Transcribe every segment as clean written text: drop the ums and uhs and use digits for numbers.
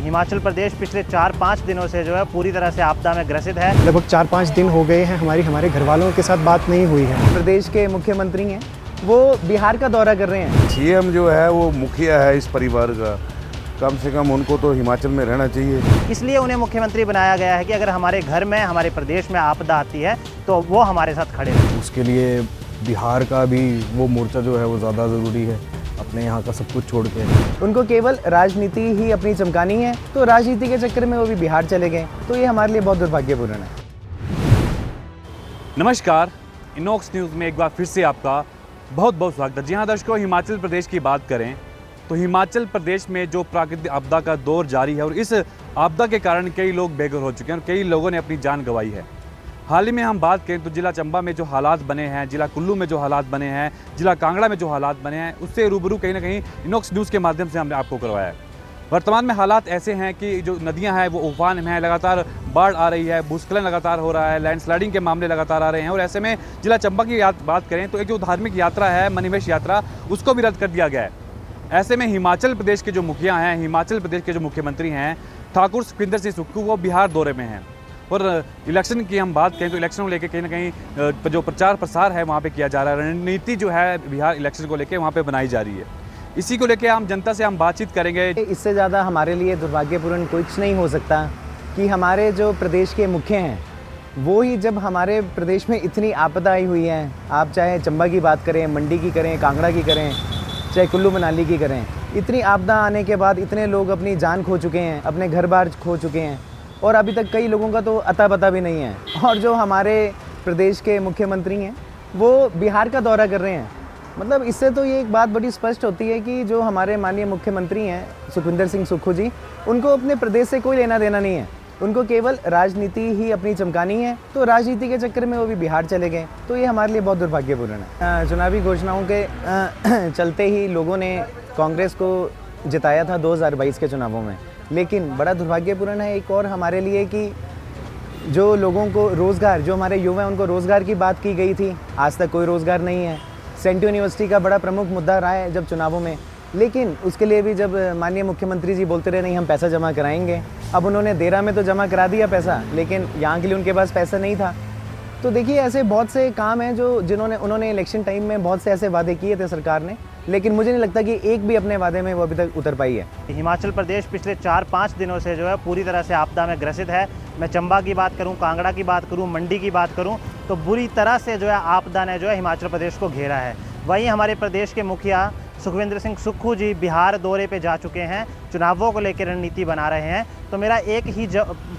हिमाचल प्रदेश पिछले 4-5 दिनों से जो है पूरी तरह से आपदा में ग्रसित है। लगभग 4-5 दिन हो गए हैं हमारे घर वालों के साथ बात नहीं हुई है। प्रदेश के मुख्यमंत्री हैं वो बिहार का दौरा कर रहे हैं। सीएम जो है वो मुखिया है इस परिवार का, कम से कम उनको तो हिमाचल में रहना चाहिए। इसलिए उन्हें मुख्यमंत्री बनाया गया है कि अगर हमारे घर में, हमारे प्रदेश में आपदा आती है तो वो हमारे साथ खड़े रहें। उसके लिए बिहार का भी वो मोर्चा जो है वो ज़्यादा ज़रूरी है, अपने यहाँ का सब कुछ छोड़ के। उनको केवल राजनीति ही अपनी चमकानी है, तो राजनीति के चक्कर में वो भी बिहार चले गए, तो ये हमारे लिए बहुत दुर्भाग्यपूर्ण है। नमस्कार, इनॉक्स न्यूज़ में एक बार फिर से आपका बहुत बहुत स्वागत है। जी हाँ दर्शकों, हिमाचल प्रदेश की बात करें तो हिमाचल प्रदेश में जो प्राकृतिक आपदा का दौर जारी है और इस आपदा के कारण कई लोग बेघर हो चुके हैं और कई लोगों ने अपनी जान गंवाई है। हाल ही में हम बात करें तो जिला चंबा में जो हालात बने हैं, जिला कुल्लू में जो हालात बने हैं, जिला कांगड़ा में जो हालात बने हैं, उससे रूबरू कहीं ना कहीं इनॉक्स न्यूज़ के माध्यम से हमने आपको करवाया है। वर्तमान में हालात ऐसे हैं कि जो नदियां हैं वो उफान में हैं, लगातार बाढ़ आ रही है, भूस्खलन लगातार हो रहा है, लैंडस्लाइडिंग के मामले लगातार आ रहे हैं और ऐसे में जिला चंबा की बात करें तो एक जो धार्मिक यात्रा है, मणिमहेश यात्रा, उसको भी रद्द कर दिया गया है। ऐसे में हिमाचल प्रदेश के जो मुखिया हैं, हिमाचल प्रदेश के जो मुख्यमंत्री हैं ठाकुर सुखविंदर सिंह सुक्खू, वो बिहार दौरे में हैं और इलेक्शन की हम बात करें तो इलेक्शन को लेकर कहीं ना कहीं जो प्रचार प्रसार है वहाँ पे किया जा रहा है, रणनीति जो है बिहार इलेक्शन को लेकर वहाँ पे बनाई जा रही है। इसी को लेकर हम जनता से हम बातचीत करेंगे। इससे ज़्यादा हमारे लिए दुर्भाग्यपूर्ण कुछ नहीं हो सकता कि हमारे जो प्रदेश के मुख्य हैं वो ही जब हमारे प्रदेश में इतनी आपदा आई हुई है, आप चाहे चंबा की बात करें, मंडी की करें, कांगड़ा की करें, चाहे कुल्लू मनाली की करें, इतनी आपदा आने के बाद इतने लोग अपनी जान खो चुके हैं, अपने घर बार खो चुके हैं और अभी तक कई लोगों का तो अता पता भी नहीं है। और जो हमारे प्रदेश के मुख्यमंत्री हैं वो बिहार का दौरा कर रहे हैं। मतलब इससे तो ये एक बात बड़ी स्पष्ट होती है कि जो हमारे माननीय मुख्यमंत्री हैं सुखविंदर सिंह सुक्खू जी, उनको अपने प्रदेश से कोई लेना देना नहीं है, उनको केवल राजनीति ही अपनी चमकानी है, तो राजनीति के चक्कर में वो भी बिहार चले गए, तो ये हमारे लिए बहुत दुर्भाग्यपूर्ण है। चुनावी घोषणाओं के चलते ही लोगों ने कांग्रेस को जिताया था 2022 के चुनावों में, लेकिन बड़ा दुर्भाग्यपूर्ण है एक और हमारे लिए कि जो लोगों को रोज़गार, जो हमारे युवा हैं उनको रोज़गार की बात की गई थी, आज तक कोई रोज़गार नहीं है। सेंट यूनिवर्सिटी का बड़ा प्रमुख मुद्दा रहा है जब चुनावों में, लेकिन उसके लिए भी जब माननीय मुख्यमंत्री जी बोलते रहे नहीं हम पैसा जमा कराएंगे, अब उन्होंने देरा में तो जमा करा दिया पैसा, लेकिन यहाँ के लिए उनके पास पैसा नहीं था। तो देखिए ऐसे बहुत से काम हैं जो उन्होंने इलेक्शन टाइम में बहुत से ऐसे वादे किए थे सरकार ने, लेकिन मुझे नहीं लगता कि एक भी अपने वादे में वो अभी तक उतर पाई है। हिमाचल प्रदेश पिछले 4-5 दिनों से जो है पूरी तरह से आपदा में ग्रसित है। मैं चंबा की बात करूं, कांगड़ा की बात करूं, मंडी की बात करूं तो बुरी तरह से जो है आपदा ने जो है हिमाचल प्रदेश को घेरा है। वहीं हमारे प्रदेश के मुखिया सुखविंदर सिंह सुक्खू जी बिहार दौरे पे जा चुके हैं, चुनावों को लेकर रणनीति बना रहे हैं। तो मेरा एक ही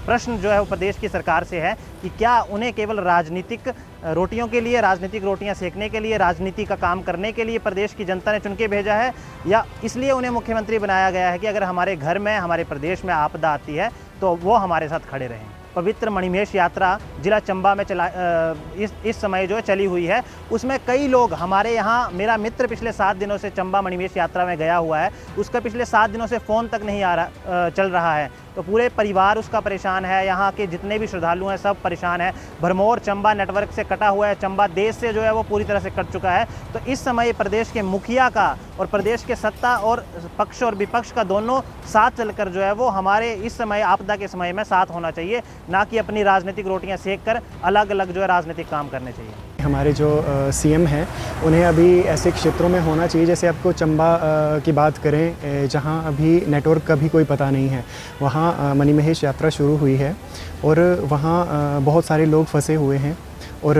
प्रश्न जो है वो प्रदेश की सरकार से है कि क्या उन्हें केवल राजनीतिक रोटियों के लिए, राजनीतिक रोटियां सेकने के लिए, राजनीति का काम करने के लिए प्रदेश की जनता ने चुन के भेजा है, या इसलिए उन्हें मुख्यमंत्री बनाया गया है कि अगर हमारे घर में, हमारे प्रदेश में आपदा आती है तो वो हमारे साथ खड़े रहें। पवित्र मणिमहेश यात्रा जिला चंबा में इस समय जो चली हुई है, उसमें कई लोग हमारे यहाँ, मेरा मित्र पिछले 7 दिनों से चंबा मणिमहेश यात्रा में गया हुआ है, उसका पिछले 7 दिनों से फ़ोन तक नहीं चल रहा है, तो पूरे परिवार उसका परेशान है, यहाँ के जितने भी श्रद्धालु हैं सब परेशान है। भरमौर चंबा नेटवर्क से कटा हुआ है, चंबा देश से जो है वो पूरी तरह से कट चुका है। तो इस समय प्रदेश के मुखिया का और प्रदेश के सत्ता और पक्ष और विपक्ष का दोनों साथ चलकर जो है वो हमारे इस समय आपदा के समय में साथ होना चाहिए, ना कि अपनी राजनीतिक रोटियां सेक कर अलग अलग जो है राजनीतिक काम करने चाहिए। हमारे जो सीएम हैं उन्हें अभी ऐसे क्षेत्रों में होना चाहिए, जैसे आपको चंबा की बात करें जहां अभी नेटवर्क का भी कोई पता नहीं है, वहां मणिमहेश यात्रा शुरू हुई है और वहां बहुत सारे लोग फंसे हुए हैं और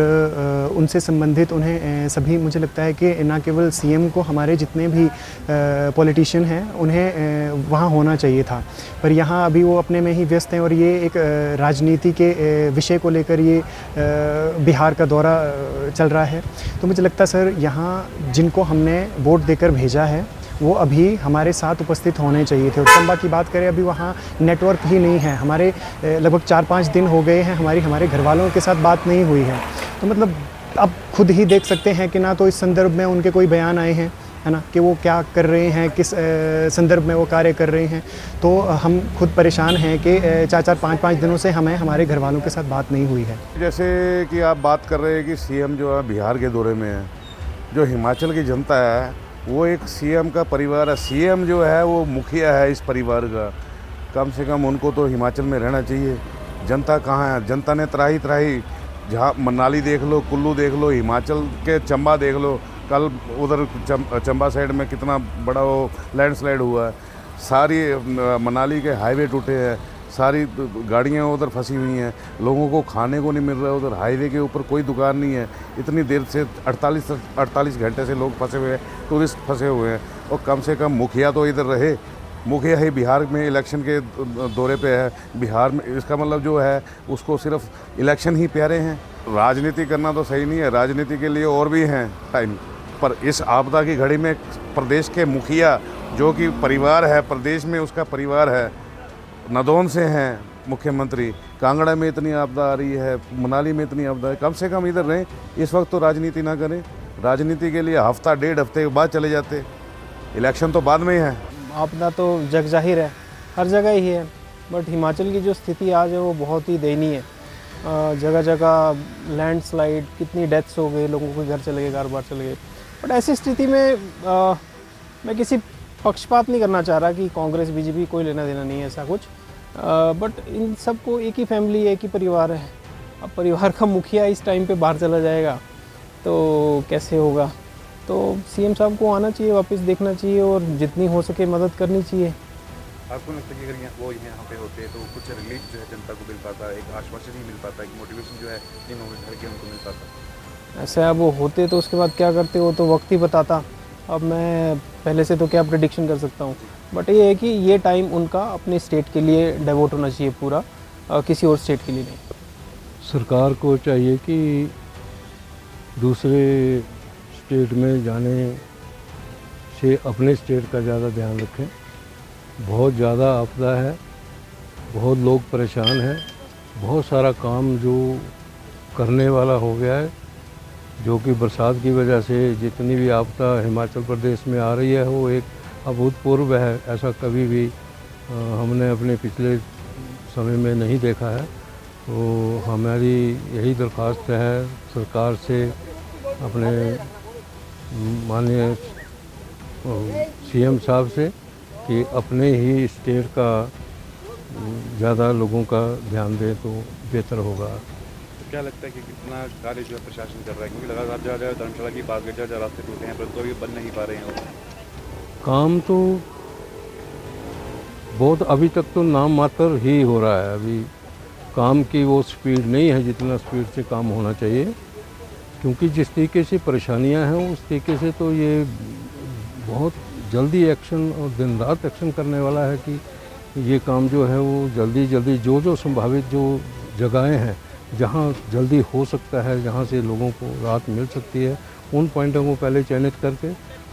उनसे संबंधित उन्हें सभी, मुझे लगता है कि ना केवल सीएम को, हमारे जितने भी पॉलिटिशियन हैं उन्हें वहाँ होना चाहिए था, पर यहाँ अभी वो अपने में ही व्यस्त हैं और ये एक राजनीति के विषय को लेकर ये बिहार का दौरा चल रहा है। तो मुझे लगता है सर यहाँ जिनको हमने वोट देकर भेजा है वो अभी हमारे साथ उपस्थित होने चाहिए थे। और चंबा की बात करें, अभी वहाँ नेटवर्क ही नहीं है, हमारे लगभग 4-5 दिन हो गए हैं हमारे घर वालों के साथ बात नहीं हुई है। तो मतलब आप खुद ही देख सकते हैं कि ना तो इस संदर्भ में उनके कोई बयान आए हैं, है ना, कि वो क्या कर रहे हैं, किस संदर्भ में वो कार्य कर रहे हैं। तो हम खुद परेशान हैं कि 4-4, 5-5 दिनों से हमें हमारे घर वालों के साथ बात नहीं हुई है। जैसे कि आप बात कर रहे हैं कि सीएम जो है बिहार के दौरे में है, जो हिमाचल की जनता है वो एक सीएम का परिवार है, सीएम जो है वो मुखिया है इस परिवार का, कम से कम उनको तो हिमाचल में रहना चाहिए। जनता कहाँ है? जनता ने त्राही त्राही, जहाँ मनाली देख लो, कुल्लू देख लो, हिमाचल के चंबा देख लो, कल उधर चंबा साइड में कितना बड़ा वो लैंडस्लाइड हुआ है। सारी मनाली के हाईवे टूटे हैं, सारी गाड़ियाँ उधर फंसी हुई हैं, लोगों को खाने को नहीं मिल रहा है। उधर हाईवे के ऊपर कोई दुकान नहीं है। इतनी देर से 48 घंटे से लोग फंसे हुए हैं, टूरिस्ट फंसे हुए हैं। और कम से कम मुखिया तो इधर रहे। मुखिया ही बिहार में इलेक्शन के दौरे पे है। बिहार में इसका मतलब जो है उसको सिर्फ इलेक्शन ही प्यारे हैं। राजनीति करना तो सही नहीं है, राजनीति के लिए और भी हैं टाइम। पर इस आपदा की घड़ी में प्रदेश के मुखिया, जो कि परिवार है, प्रदेश में उसका परिवार है, नदौन से हैं मुख्यमंत्री, कांगड़ा में इतनी आपदा आ रही है, मनाली में इतनी आपदा है, कम से कम इधर रहें। इस वक्त तो राजनीति ना करें। राजनीति के लिए हफ्ता डेढ़ हफ्ते के बाद चले जाते, इलेक्शन तो बाद में ही है। आपदा तो जग जाहिर है, हर जगह ही है, बट हिमाचल की जो स्थिति आज है वो बहुत ही दयनीय है। जगह जगह लैंडस्लाइड, कितनी डेथ्स हो गए, लोगों के घर चले गए, कारोबार चले गए। बट ऐसी स्थिति में मैं किसी पक्षपात नहीं करना चाह रहा कि कांग्रेस बीजेपी कोई लेना देना नहीं है, ऐसा कुछ। बट इन सबको एक ही फैमिली, एक ही परिवार है। अब परिवार का मुखिया इस टाइम पे बाहर चला जाएगा तो कैसे होगा? तो सीएम साहब को आना चाहिए, वापस देखना चाहिए और जितनी हो सके मदद करनी चाहिए। आपको लगता है कि अगर वो यहाँ पे होते तो कुछ रिलीफ जो है जनता को मिल पाता, एक आश्वासन ही मिल पाता, एक मोटिवेशन जो है इन घर के उनको मिल पाता? ऐसा अब वो होते तो उसके बाद क्या करते हो तो वक्त ही बताता। अब मैं पहले से तो क्या प्रेडिक्शन कर सकता हूँ, बट ये है कि ये टाइम उनका अपने स्टेट के लिए डिवोट होना चाहिए पूरा, किसी और स्टेट के लिए नहीं। सरकार को चाहिए कि दूसरे स्टेट में जाने से अपने स्टेट का ज़्यादा ध्यान रखें। बहुत ज़्यादा आपदा है, बहुत लोग परेशान हैं, बहुत सारा काम जो करने वाला हो गया है, जो कि बरसात की वजह से जितनी भी आपदा हिमाचल प्रदेश में आ रही है वो एक अभूतपूर्व है। ऐसा कभी भी हमने अपने पिछले समय में नहीं देखा है। तो हमारी यही दरख्वास्त है सरकार से, अपने माननीय सीएम साहब से, कि अपने ही स्टेट का ज़्यादा लोगों का ध्यान दें तो बेहतर होगा। तो क्या लगता है कि कितना कार्य जो है प्रशासन कर रहा है? क्योंकि लगातार जहाँ धर्मशाला की बात करें, जहाँ रास्ते टूटे हैं परंतु अभी बन नहीं पा रहे हैं। काम तो बहुत अभी तक तो नाम मात्र ही हो रहा है। अभी काम की वो स्पीड नहीं है जितना स्पीड से काम होना चाहिए, क्योंकि जिस तरीके से परेशानियां हैं उस तरीके से तो ये बहुत जल्दी एक्शन और दिन रात एक्शन करने वाला है कि ये काम जो है वो जल्दी जल्दी जो संभावित जो जगहें हैं जहाँ जल्दी हो सकता है, जहाँ से लोगों को राहत मिल सकती है, उन पॉइंटों को पहले चयनित करके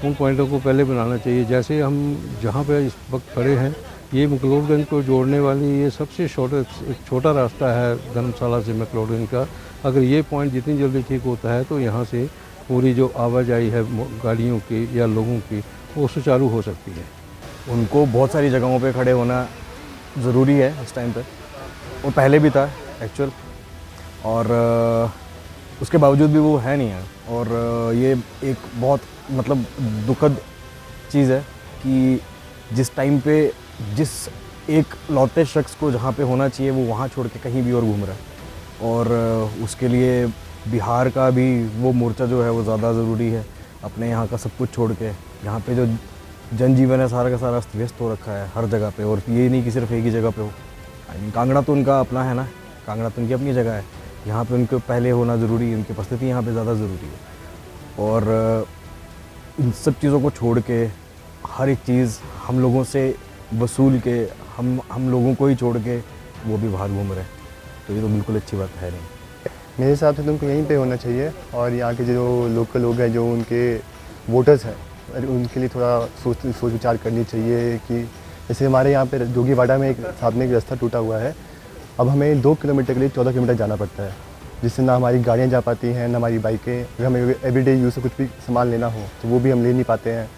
उन पॉइंटों को पहले बनाना चाहिए। जैसे हम जहाँ पे इस वक्त खड़े हैं, ये मैक्लोडगंज को जोड़ने वाली ये सबसे छोटा रास्ता है धर्मशाला से मैक्लोडगंज का। अगर ये पॉइंट जितनी जल्दी ठीक होता है तो यहाँ से पूरी जो आवाजाही है गाड़ियों की या लोगों की वो सुचारू हो सकती है। उनको बहुत सारी जगहों पे खड़े होना ज़रूरी है इस टाइम पे, और पहले भी था एक्चुअल, और उसके बावजूद भी वो है नहीं है। और ये एक बहुत मतलब दुखद चीज़ है कि जिस टाइम पे जिस एक लौते शख्स को जहाँ पे होना चाहिए वो वहाँ छोड़ के कहीं भी और घूम रहा है, और उसके लिए बिहार का भी वो मोर्चा जो है वो ज़्यादा ज़रूरी है। अपने यहाँ का सब कुछ छोड़ के, यहाँ पे जो जनजीवन है सारा का सारा अस्त व्यस्त हो रखा है हर जगह पे, और ये नहीं कि सिर्फ एक ही जगह पे हो। आई मीन कांगड़ा तो उनका अपना है ना, कांगड़ा तो उनकी अपनी जगह है, यहाँ पे उनको पहले होना ज़रूरी है, उनकी उपस्थिति यहाँ पे ज़्यादा ज़रूरी है। और इन सब चीज़ों को छोड़ के हर एक चीज़ हम लोगों से वसूल के हम लोगों को ही छोड़ के वो भी बाहर घूम रहे हैं, तो ये तो बिल्कुल अच्छी बात है नहीं। मेरे हिसाब से तुमको यहीं पे होना चाहिए, और यहाँ के जो लोकल लोग हैं, जो उनके वोटर्स हैं, उनके लिए थोड़ा सोच विचार करनी चाहिए कि जैसे हमारे यहाँ पे जोगीवाड़ा में एक सामने एक रास्ता टूटा हुआ है। अब हमें 2 किलोमीटर के लिए 14 किलोमीटर जाना पड़ता है, जिससे ना हमारी गाड़ियाँ जा पाती हैं, ना हमारी बाइकें। अगर हमें एवरीडे यूज़ से कुछ भी सामान लेना हो तो वो भी हम ले नहीं पाते हैं।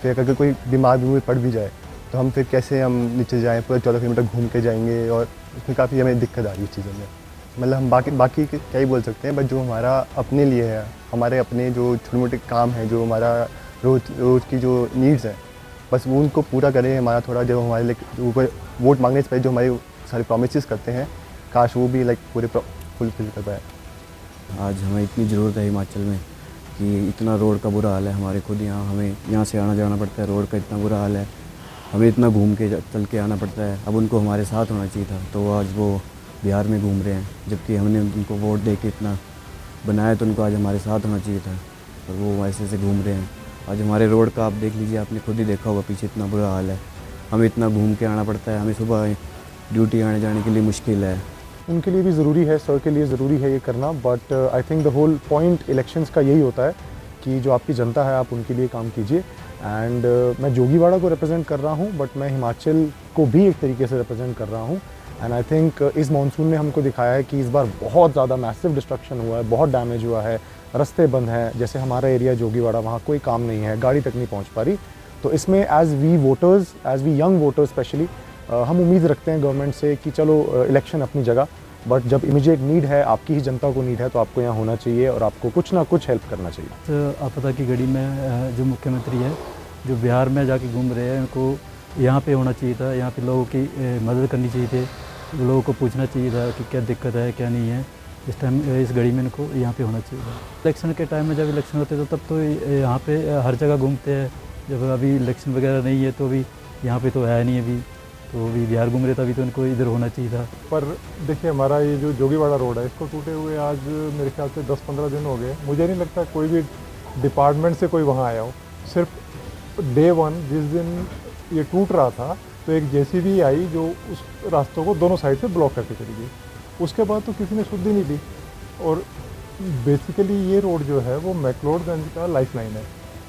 फिर अगर कोई बीमार पड़ भी जाए तो हम फिर कैसे हम नीचे जाएँ, पूरा 14 किलोमीटर घूम के जाएंगे, और उसमें काफ़ी हमें दिक्कत आ रही है इस चीज़ों में। मतलब हम बाकी क्या ही बोल सकते हैं, बट जो हमारा अपने लिए है, हमारे अपने जो छोटे मोटे काम हैं, जो हमारा रोज़ की जो नीड्स हैं, बस वो उनको पूरा करें हमारा थोड़ा, जो हमारे लिए ऊपर वोट मांगने से पहले जो हमारे सारे प्रॉमिसेस करते हैं, काश वो भी पूरे फुलफिल कर पाए। आज हमें इतनी ज़रूरत है हिमाचल में कि इतना रोड का बुरा हाल है हमारे खुद यहाँ, हमें यहाँ से आना जाना पड़ता है, रोड का इतना बुरा हाल है, हमें इतना घूम के चल के आना पड़ता है। अब उनको हमारे साथ होना चाहिए था, तो आज वो बिहार में घूम रहे हैं, जबकि हमने उनको वोट दे के इतना बनाया, तो उनको आज हमारे साथ होना चाहिए था, और वो ऐसे से घूम रहे हैं। आज हमारे रोड का आप देख लीजिए, आपने खुद ही देखा होगा पीछे इतना बुरा हाल है, हमें इतना घूम के आना पड़ता है, हमें सुबह ड्यूटी आने जाने के लिए मुश्किल है। उनके लिए भी ज़रूरी है, सर के लिए ज़रूरी है ये करना, but I think the whole point elections का यही होता है कि जो आपकी जनता है आप उनके लिए काम कीजिए। एंड मैं जोगीवाड़ा को रिप्रेजेंट कर रहा हूँ, बट मैं हिमाचल को भी एक तरीके से रिप्रेजेंट कर रहा हूँ। एंड आई थिंक इस मानसून ने हमको दिखाया है कि इस बार बहुत ज़्यादा मैसिव डिस्ट्रक्शन हुआ है, बहुत डैमेज हुआ है, रास्ते बंद हैं। जैसे हमारा एरिया जोगीवाड़ा, वहाँ कोई काम नहीं है, गाड़ी तक नहीं पहुँच पा रही। तो इसमें as we voters, as we young voters specially, हम उम्मीद रखते हैं गवर्नमेंट से कि चलो इलेक्शन अपनी जगह, बट जब इमीडिएट नीड है, आपकी ही जनता को नीड है, तो आपको यहाँ होना चाहिए और आपको कुछ ना कुछ हेल्प करना चाहिए। तो आपदा की घड़ी में जो मुख्यमंत्री है, जो बिहार में जाके घूम रहे हैं, उनको यहाँ पे होना चाहिए था, यहाँ पे लोगों की मदद करनी चाहिए थी, लोगों को पूछना चाहिए था कि क्या दिक्कत है क्या नहीं है। इस टाइम इस घड़ी में इनको यहाँ पे होना चाहिए था। इलेक्शन के टाइम में जब इलेक्शन होते तो तब तो यहाँ पे हर जगह घूमते हैं, जब अभी इलेक्शन वगैरह नहीं है तो अभी यहाँ पे तो है नहीं अभी, तो अभी बिहार घूम रहे, तभी तो इनको इधर होना चाहिए था। पर देखिए, हमारा ये जो जोगीवाड़ा रोड है, इसको टूटे हुए आज मेरे ख्याल से 10-15 दिन हो गए। मुझे नहीं लगता कोई भी डिपार्टमेंट से कोई वहाँ आया हो। सिर्फ डे 1 जिस दिन ये टूट रहा था, तो एक जेसीबी आई जो उस रास्तों को दोनों साइड से ब्लॉक करके चली गई। उसके बाद तो किसी ने सुध ही नहीं दी। और बेसिकली ये रोड जो है वो मैक्लोडगंज का लाइफ लाइन है।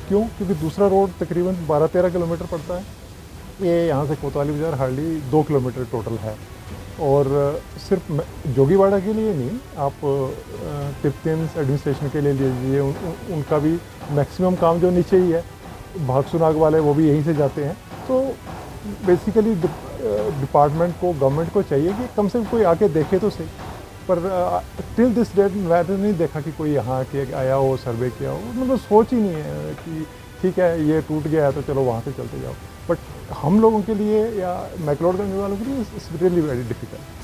क्यों? क्योंकि दूसरा रोड तकरीबन 12-13 किलोमीटर पड़ता है, ये यहाँ से कोतवाली बाज़ार हार्डली 2 किलोमीटर टोटल है। और सिर्फ जोगीवाड़ा के लिए नहीं, आप टिप्टिम्स एडमिनिस्ट्रेशन के लिए लीजिए, उनका भी मैक्सिमम काम जो नीचे ही है, भागसुनाग वाले वो भी यहीं से जाते हैं। तो बेसिकली डिपार्टमेंट को, गवर्नमेंट को चाहिए कि कम से कम कोई आके देखे तो सही। पर टिल दिस डेट मैंने नहीं देखा कि कोई यहाँ आके आया हो, सर्वे किया हो। मतलब सोच ही नहीं है कि ठीक है ये टूट गया है तो चलो वहाँ से चलते जाओ। बट हम लोगों के लिए या मैक्लोडगंज वालों के लिए इट्स रियली वेरी डिफिकल्ट।